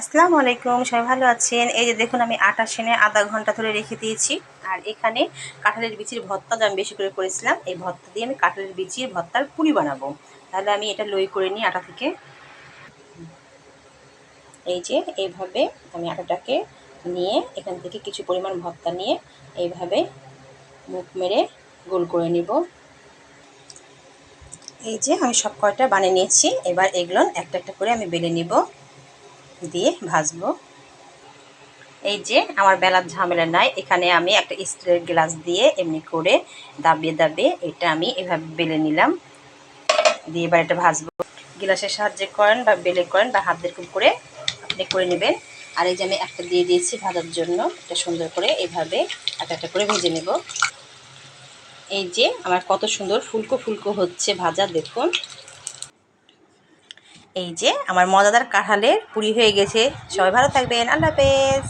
আসসালামু আলাইকুম, সবাই ভালো আছেন? এই যে দেখুন, আমি আটা সেনে আধা ঘন্টা ধরে রেখে দিয়েছি। আর এখানে কাঁঠালের বিচির ভর্তা আমি বেশি করে করেছিলাম। এই ভর্তা দিয়ে আমি কাঁঠালের বিচির ভর্তার পুরি বানাবো। তাহলে আমি এটা লই করে নিই আটা থেকে। এই যে এইভাবে আমি আটাটাকে নিয়ে এখান থেকে কিছু পরিমাণ ভর্তা নিয়ে এইভাবে মুখ মেরে গোল করে নিব। এই যে আমি সব কয়টা বানিয়ে নিয়েছি। এবার এগুলো একটা একটা করে আমি বেলে নিব, দিয়ে ভাজবো। এই যে আমার বেলার ঝামেলা নাই, এখানে আমি একটা স্টিলের গ্লাস দিয়ে এমনি করে দাবিয়ে দাবিয়ে এটা আমি এভাবে বেলে নিলাম, দিয়ে এবার এটা ভাজবো। গ্লাসের সাহায্যে করেন বা বেলে করেন বা হাত দিয়ে করে আপনি করে নেবেন। আর এই যে আমি একটা দিয়ে দিয়েছি ভাজার জন্য, এটা সুন্দর করে এভাবে একটা একটা করে ভেজে নেব। এই যে আমার কত সুন্দর ফুলকো ফুলকো হচ্ছে ভাজা, দেখুন। এই যে আমার মজাদার কাঁঠালের পুরি হয়ে গেছে। সবাই ভালো থাকবেন, আল্লাহ হাফেজ।